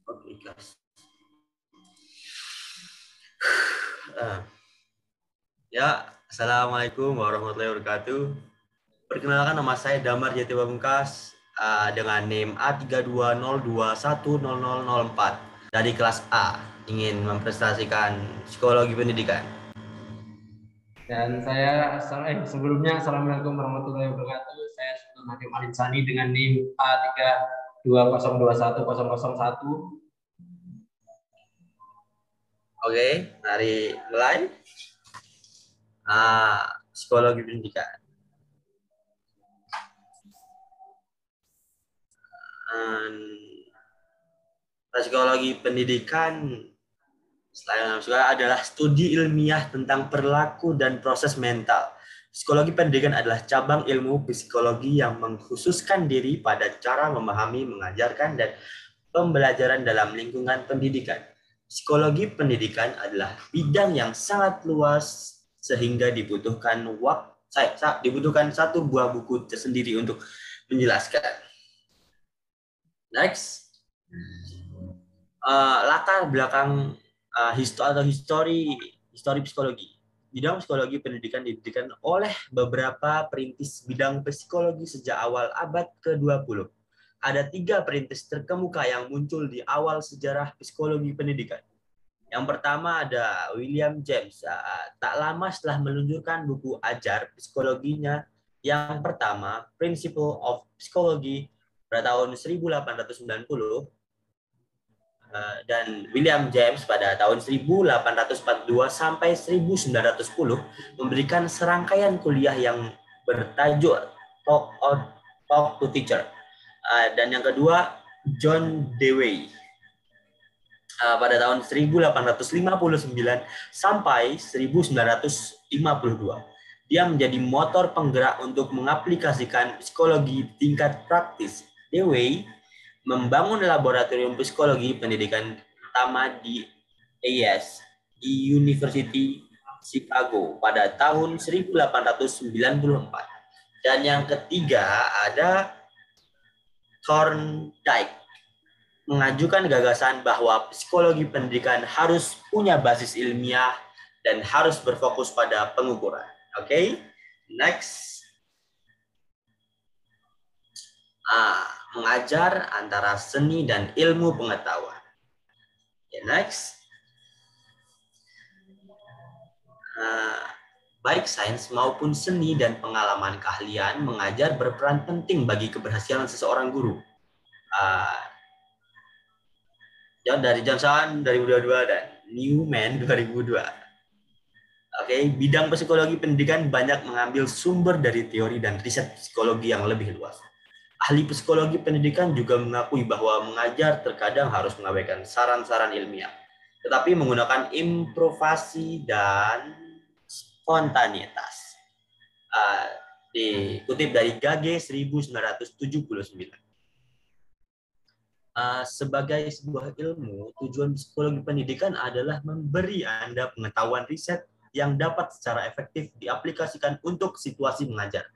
Oke, guys. Ya, Assalamualaikum warahmatullahi wabarakatuh. Perkenalkan, nama saya Damar Jati Pamungkas dengan NIM A3202100004 dari kelas A, ingin mempresentasikan psikologi pendidikan. Dan saya sebelumnya Assalamualaikum warahmatullahi wabarakatuh. Saya Sultan Hakim Alinsani dengan NIM A32021001. Oke, mari mulai. Psikologi pendidikan. Psikologi pendidikan selain adalah studi ilmiah tentang perilaku dan proses mental. Psikologi pendidikan adalah cabang ilmu psikologi yang mengkhususkan diri pada cara memahami, mengajarkan, dan pembelajaran dalam lingkungan pendidikan. Psikologi pendidikan adalah bidang yang sangat luas sehingga dibutuhkan satu buah buku tersendiri untuk menjelaskan. Next, latar belakang histori psikologi. Bidang psikologi pendidikan didirikan oleh beberapa perintis bidang psikologi sejak awal abad ke-20. Ada 3 perintis terkemuka yang muncul di awal sejarah psikologi pendidikan. Yang pertama ada William James. Tak lama setelah meluncurkan buku ajar psikologinya yang pertama, Principle of Psychology, pada tahun 1890, dan William James pada tahun 1842 sampai 1910 memberikan serangkaian kuliah yang bertajuk Talk to Teacher. Dan yang kedua, John Dewey pada tahun 1859 sampai 1952. Dia menjadi motor penggerak untuk mengaplikasikan psikologi tingkat praktis. Dewey membangun laboratorium psikologi pendidikan pertama di AS, University Chicago pada tahun 1894. Dan yang ketiga ada Thorndike, mengajukan gagasan bahwa psikologi pendidikan harus punya basis ilmiah dan harus berfokus pada pengukuran. Oke, next. Mengajar antara seni dan ilmu pengetahuan. Next. Baik sains maupun seni dan pengalaman keahlian mengajar berperan penting bagi keberhasilan seseorang guru. Dari Johnson 2022 dan Newman 2002. Oke, bidang psikologi pendidikan banyak mengambil sumber dari teori dan riset psikologi yang lebih luas. Ahli psikologi pendidikan juga mengakui bahwa mengajar terkadang harus mengabaikan saran-saran ilmiah, tetapi menggunakan improvisasi dan spontanitas. Dikutip dari Gage 1979. Sebagai sebuah ilmu, tujuan psikologi pendidikan adalah memberi Anda pengetahuan riset yang dapat secara efektif diaplikasikan untuk situasi mengajar.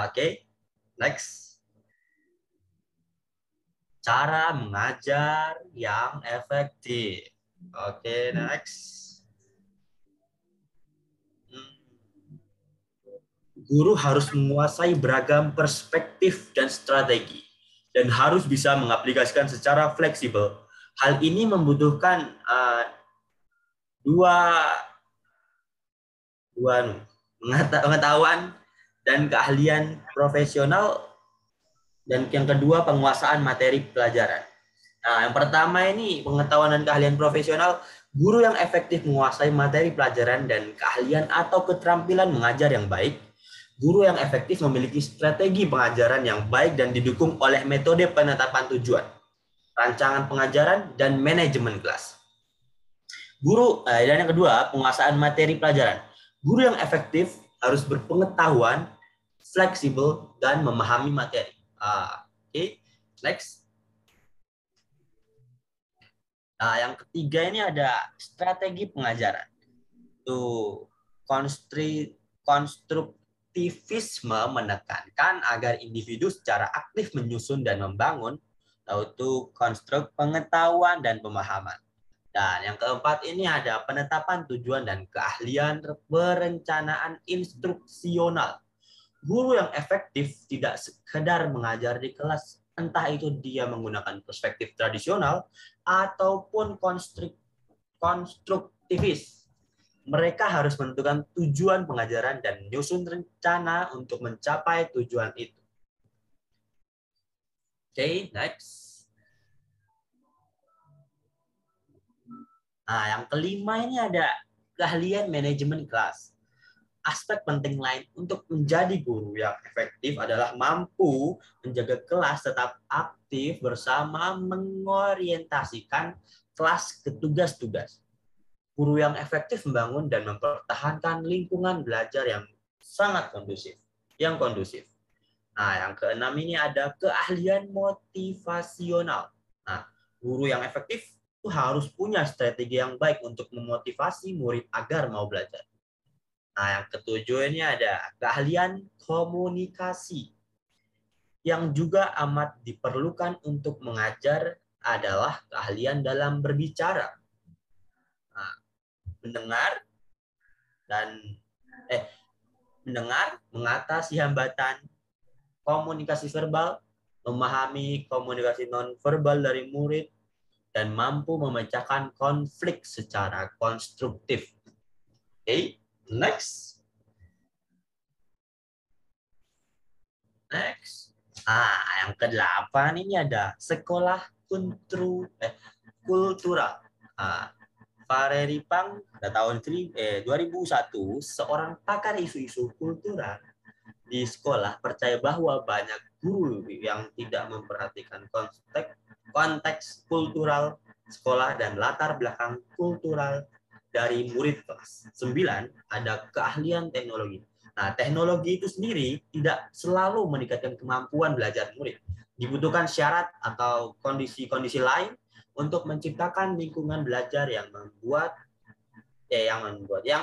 Oke, next. Cara mengajar yang efektif. Oke, next. Guru harus menguasai beragam perspektif dan strategi dan harus bisa mengaplikasikan secara fleksibel. Hal ini membutuhkan dua pengetahuan dan keahlian profesional, dan yang kedua penguasaan materi pelajaran. Yang pertama ini pengetahuan dan keahlian profesional. Guru yang efektif menguasai materi pelajaran dan keahlian atau keterampilan mengajar yang baik. Guru yang efektif memiliki strategi pengajaran yang baik dan didukung oleh metode penetapan tujuan, rancangan pengajaran, dan manajemen kelas. Dan yang kedua, penguasaan materi pelajaran. Guru yang efektif harus berpengetahuan, fleksibel, dan memahami materi. Oke, next. Yang ketiga ini ada strategi pengajaran. Konstruktivisme menekankan agar individu secara aktif menyusun dan membangun yaitu konstruk pengetahuan dan pemahaman. Dan yang keempat ini ada penetapan tujuan dan keahlian perencanaan instruksional. Guru yang efektif tidak sekedar mengajar di kelas, entah itu dia menggunakan perspektif tradisional ataupun konstruktivis. Mereka harus menentukan tujuan pengajaran dan menyusun rencana untuk mencapai tujuan itu. Oke, next. Nah, yang kelima ini ada keahlian manajemen kelas. Aspek penting lain untuk menjadi guru yang efektif adalah mampu menjaga kelas tetap aktif bersama mengorientasikan kelas ke tugas-tugas. Guru yang efektif membangun dan mempertahankan lingkungan belajar yang sangat kondusif. Nah, yang keenam ini ada keahlian motivasional. Nah, guru yang efektif itu harus punya strategi yang baik untuk memotivasi murid agar mau belajar. Nah, yang ketujuh ini ada keahlian komunikasi. Yang juga amat diperlukan untuk mengajar adalah keahlian dalam berbicara. Nah, mendengar, mengatasi hambatan, komunikasi verbal, memahami komunikasi nonverbal dari murid, dan mampu memecahkan konflik secara konstruktif. Oke, next. Yang ke-8 ini ada sekolah kultural. Valeri Pang pada tahun 2001, seorang pakar isu-isu kultural di sekolah percaya bahwa banyak guru yang tidak memperhatikan konteks kultural sekolah dan latar belakang kultural dari murid kelas. 9, ada keahlian teknologi. Nah, teknologi itu sendiri tidak selalu meningkatkan kemampuan belajar murid. Dibutuhkan syarat atau kondisi-kondisi lain untuk menciptakan lingkungan belajar yang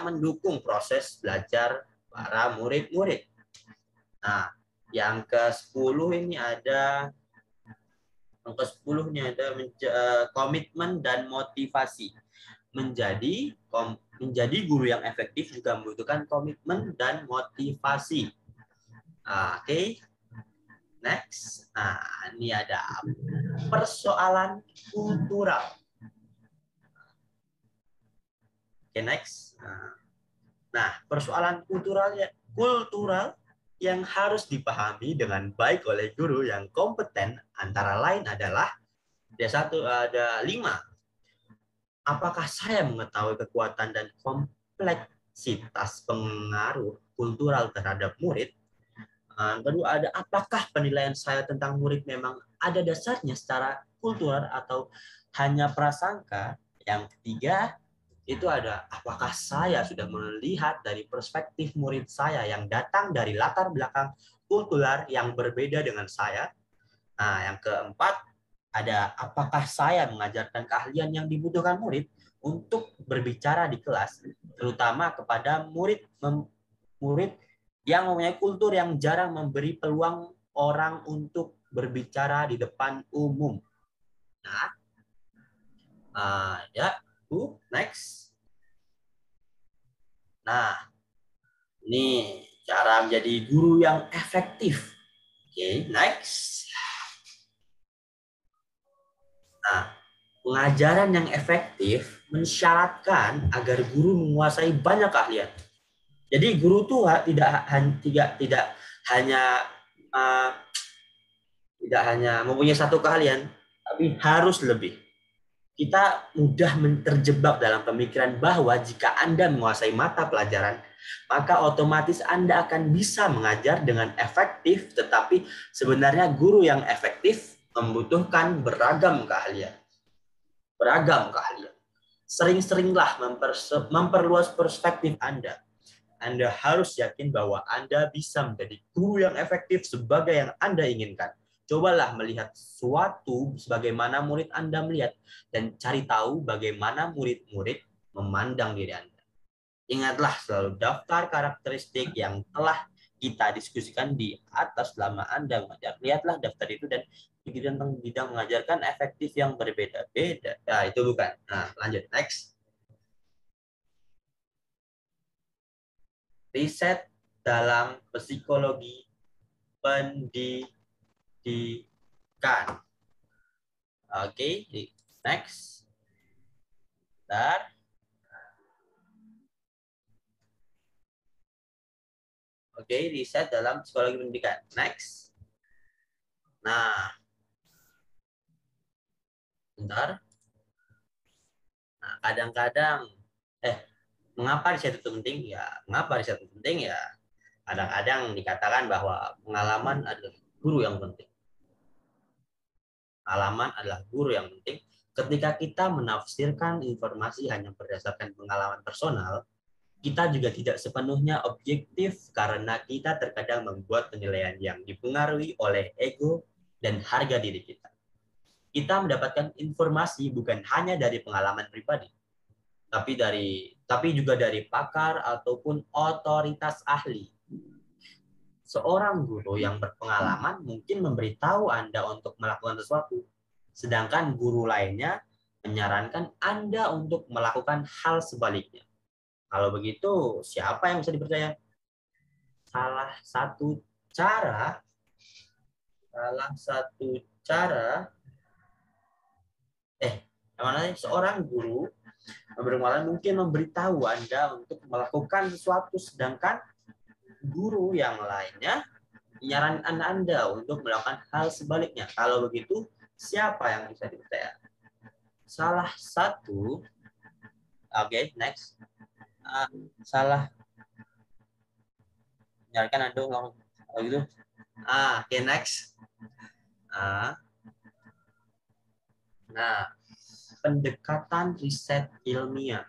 mendukung proses belajar para murid-murid. Nah, yang ke-10 ini ada komitmen dan motivasi. Menjadi guru yang efektif juga membutuhkan komitmen dan motivasi. Oke. Next. Nah, ini ada persoalan kultural. Oke, next. Nah, persoalan kultural yang harus dipahami dengan baik oleh guru yang kompeten antara lain adalah ada 5. Apakah saya mengetahui kekuatan dan kompleksitas pengaruh kultural terhadap murid? Kedua, ada apakah penilaian saya tentang murid memang ada dasarnya secara kultural atau hanya prasangka? Yang ketiga, itu ada apakah saya sudah melihat dari perspektif murid saya yang datang dari latar belakang kultural yang berbeda dengan saya. Nah, yang keempat, ada apakah saya mengajarkan keahlian yang dibutuhkan murid untuk berbicara di kelas, terutama kepada murid yang mempunyai kultur yang jarang memberi peluang orang untuk berbicara di depan umum. Nah, next. Nah, ini cara menjadi guru yang efektif. Oke, next. Nah, pengajaran yang efektif mensyaratkan agar guru menguasai banyak keahlian. Jadi guru tuh tidak hanya mempunyai satu keahlian, tapi harus lebih. Kita mudah terjebak dalam pemikiran bahwa jika Anda menguasai mata pelajaran, maka otomatis Anda akan bisa mengajar dengan efektif, tetapi sebenarnya guru yang efektif membutuhkan beragam keahlian. Sering-seringlah memperluas perspektif Anda. Anda harus yakin bahwa Anda bisa menjadi guru yang efektif sebagai yang Anda inginkan. Cobalah melihat sesuatu sebagaimana murid Anda melihat dan cari tahu bagaimana murid-murid memandang diri Anda. Ingatlah selalu daftar karakteristik yang telah kita diskusikan di atas selama Anda mengajar. Lihatlah daftar itu dan berpikir tentang bidang mengajarkan efektif yang berbeda-beda. Nah, itu bukan. Nah, lanjut. Next. Riset dalam psikologi pendidikan. Oke, next. Bentar. Oke, riset dalam psikologi pendidikan. Next. Nah, bentar. Nah, kadang-kadang, mengapa riset itu penting? Ya, mengapa riset itu penting? Ya, kadang-kadang dikatakan bahwa pengalaman adalah guru yang penting. Pengalaman adalah guru yang penting. Ketika kita menafsirkan informasi hanya berdasarkan pengalaman personal, kita juga tidak sepenuhnya objektif karena kita terkadang membuat penilaian yang dipengaruhi oleh ego dan harga diri kita. Kita mendapatkan informasi bukan hanya dari pengalaman pribadi, tapi juga dari pakar ataupun otoritas ahli. Seorang guru yang berpengalaman mungkin memberitahu Anda untuk melakukan sesuatu, sedangkan guru lainnya menyarankan Anda untuk melakukan hal sebaliknya. Kalau begitu, siapa yang bisa dipercaya? Salah satu cara seorang guru berpengalaman mungkin memberitahu Anda untuk melakukan sesuatu, sedangkan guru yang lainnya menyarankan Anda untuk melakukan hal sebaliknya. Kalau begitu, siapa yang bisa dipercaya? Salah satu, next. Menyarankan Anda ngomong gitu. Next. Nah, pendekatan riset ilmiah.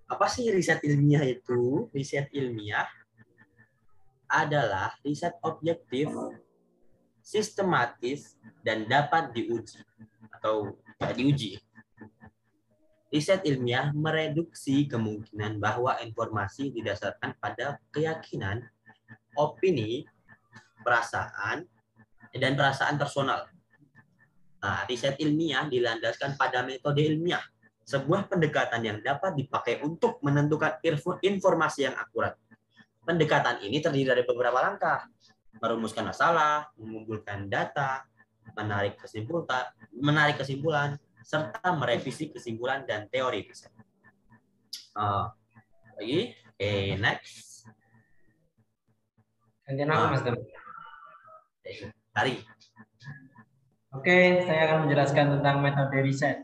Apa sih riset ilmiah itu? Riset ilmiah adalah riset objektif, sistematis, dan dapat diuji atau tidak diuji. Riset ilmiah mereduksi kemungkinan bahwa informasi didasarkan pada keyakinan, opini, perasaan, dan perasaan personal. Nah, riset ilmiah dilandaskan pada metode ilmiah, sebuah pendekatan yang dapat dipakai untuk menentukan informasi yang akurat. Pendekatan ini terdiri dari beberapa langkah: merumuskan masalah, mengumpulkan data, menarik kesimpulan, serta merevisi kesimpulan dan teori riset. Next. Gantian aku, Mas Dem. Tari. Oke, saya akan menjelaskan tentang metode riset.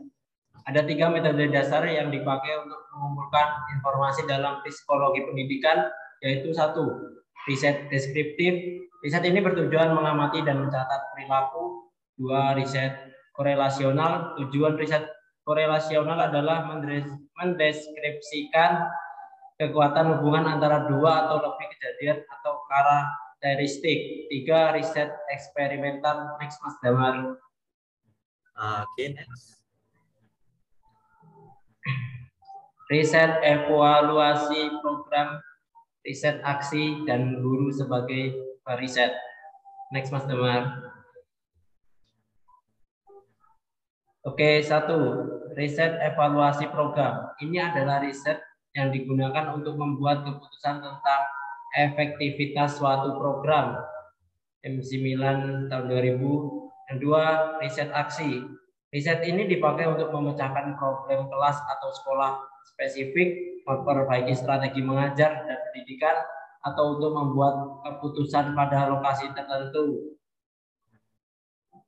Ada 3 metode dasar yang dipakai untuk mengumpulkan informasi dalam psikologi pendidikan, yaitu 1. Riset deskriptif. Riset ini bertujuan mengamati dan mencatat perilaku. 2. Riset korelasional. Tujuan riset korelasional adalah mendeskripsikan kekuatan hubungan antara 2 atau lebih kejadian atau karakteristik. 3. Riset eksperimental. Next, Mas Damar. Next. Riset evaluasi program, riset aksi, dan guru sebagai riset. Next, Mas Damar. Oke, 1. Riset evaluasi program. Ini adalah riset yang digunakan untuk membuat keputusan tentang efektivitas suatu program. M9 tahun 2000. Yang 2. Riset aksi. Riset ini dipakai untuk memecahkan problem kelas atau sekolah spesifik, memperbaiki strategi mengajar dan pendidikan, atau untuk membuat keputusan pada lokasi tertentu.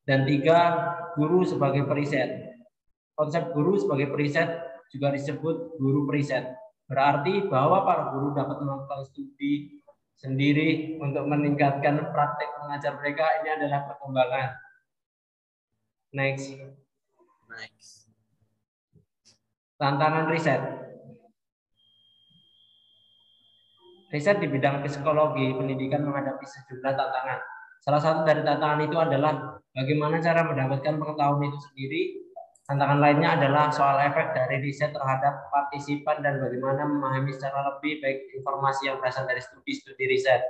Dan 3. Guru sebagai periset. Konsep guru sebagai periset juga disebut guru periset. Berarti bahwa para guru dapat melakukan studi sendiri untuk meningkatkan praktek mengajar mereka. Ini adalah perkembangan. Next. Tantangan riset. Riset di bidang psikologi pendidikan menghadapi sejumlah tantangan. Salah satu dari tantangan itu adalah bagaimana cara mendapatkan pengetahuan itu sendiri. Tantangan lainnya adalah soal efek dari riset terhadap partisipan dan bagaimana memahami secara lebih baik informasi yang berasal dari studi-studi riset.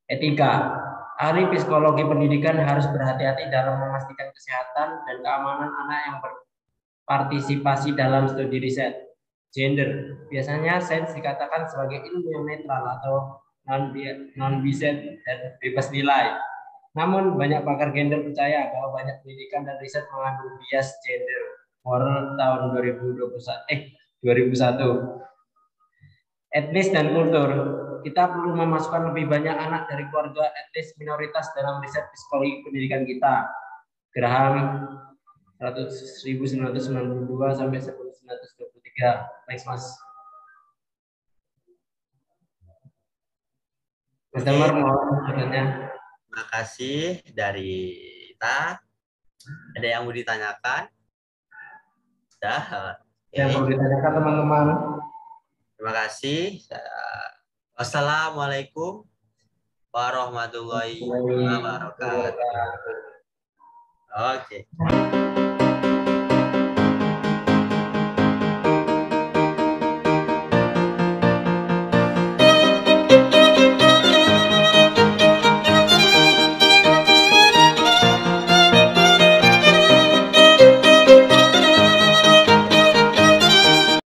Etika. Ahli psikologi pendidikan harus berhati-hati dalam memastikan kesehatan dan keamanan anak yang berpartisipasi dalam studi riset. Gender. Biasanya sains dikatakan sebagai ilmu yang netral atau non-biased dan bebas nilai. Namun banyak pakar gender percaya bahwa banyak pendidikan dan riset mengandung bias gender. Moral tahun 2001. Etnis dan kultur. Kita perlu memasukkan lebih banyak anak dari keluarga etnis minoritas dalam riset psikologi pendidikan kita. Graham 1992 sampai 1923. Thanks, Mas. Mas Damar mau bertanya? Terima kasih dari kita. Ada yang mau ditanyakan? Sudah. Yang perlu ditanyakan teman-teman. Terima kasih. Wassalamualaikum warahmatullahi wabarakatuh. Oke.